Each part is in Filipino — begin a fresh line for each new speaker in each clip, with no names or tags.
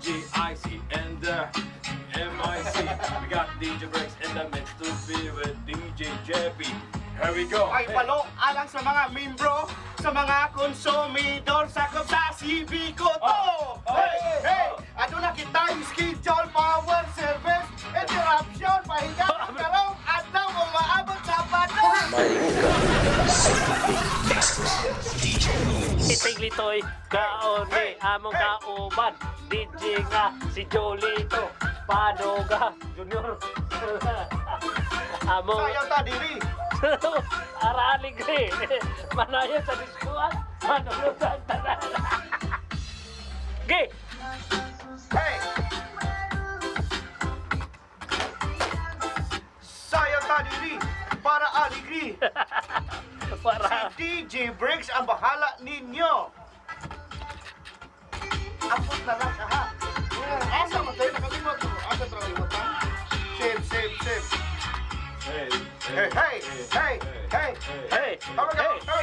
DJIC and MIC. We got DJ Breaks in the mix to be with DJ Jeppy. Here we go.
Ay palo alang sa mga membro, sa mga konsumidor, sakop sa CB ko to. Hey, hey, ato na kita yung schedule, power, service, interruption, pahinga, karong, at na mo maabot sa pato.
Itiglitoy, kaon ni among kauban. DJ nga si Jolito, Panoga, Junior. Among
Sayaw ta diri.
aralig rin. Manayo sa diskuan, manunod ang tanan. Ge!
Hey! Sayaw ta diri para aligri.
Para
DJ Breaks ang bahala ninyo. Apot na lang ha. Asa mo tayo nakalimot mo? Asa tayo mo ta? Save, save, save.
Hey,
Hey, hey, hey, hey,
hey,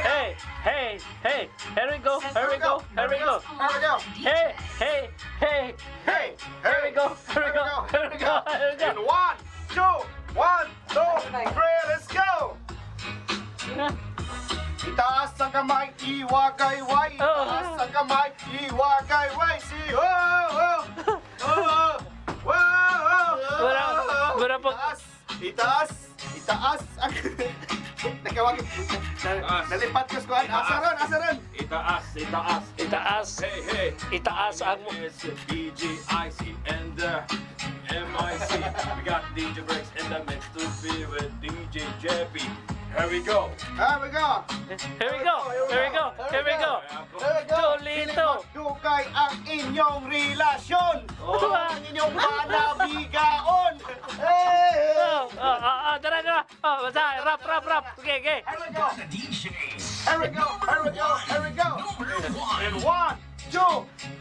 hey, hey, hey, here we go, here we go, here we go.
Here we go.
Hey, hey, hey,
Hey,
here we go, here we go, here we go, here we go.
In 1, 2, 1, 2, 3, let's go! Itaas ang kamay, iwagayway. Itaas ang kamay, iwagayway. Si ho, ho, ho, ho, ho,
Mura po.
Itaas, itaas ang... Nagkawag. Nalipat ko skuan. Asa ron, asa ron.
itaas, itaas.
Itaas,
Hey, hey.
itaas ang...
It's DJIC and MIC. We got DJ Breaks in the mix to be with DJ Jeppy. Here we go.
Here we go.
Here we go, here we go, here we go.
Here we go.
Jolito.
Dugay ang inyong relasyon.
Oh.
Ang inyong panabigaon. Hey!
Tara, tara. Oh, basta, rap, rap, rap. Okay, okay.
Here we go. Here we go. Here we go. Here we go. In 1, 2,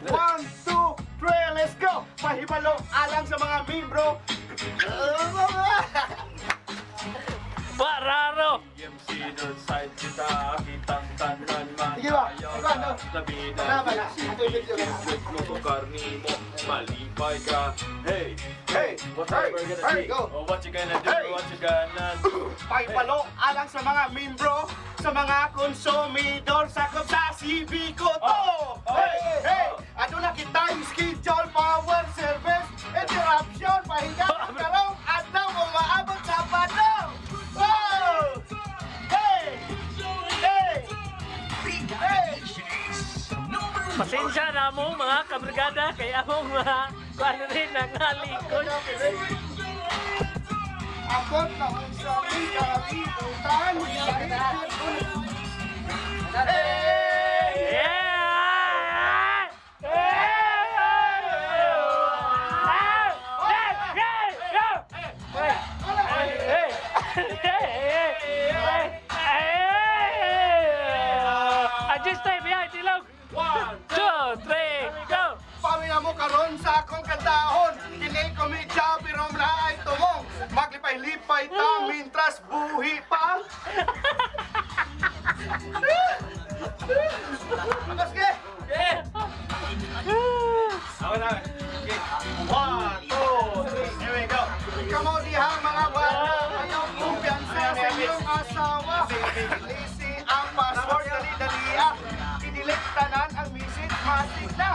1, 2, 3, let's go. Pahibalo alang sa mga membro.
Bararo.
EMC Northside kita, kitang tanan man.
Sige ba?
Ayaw
Sige ba, no?
na labida.
Tama na. Ito yung video na.
Check mo kung karni mo, malipay ka. Hey,
Hey!
what's
Hey!
ever gonna
Hey!
take?
Go!
Oh, what you gonna do?
Hey!
What you gonna do?
Pahibalo alang sa mga membro, sa mga konsumidor, sakop sa CB ko to. Hey! Hey! Ato na kita yung schedule, power, service, interruption, pahinga, karong, at na mo maabot sa pato. Wow! Hey! Hey! Hey!
Pasensya na mo mga kabrigada kaya among mga kuano rin nangalikod.
Abot na ang sabi, kalimutan. Hey!
Yeah! Adjust time, yeah, tilog.
1,
2, 3, go!
Pamina mo karon sa akong kantahon. Kini komedya pero na ay tumong. Maglipay-lipay ta mintras buhi pa. Atas ke?
ako na. Okay.
1, 2, 3, here we go. Kamo dihang mga bata, ayaw kumpiyansa sa iyong asawa. Lisi ang password, dali-dali ah. Idilik tanan ang message, matik na.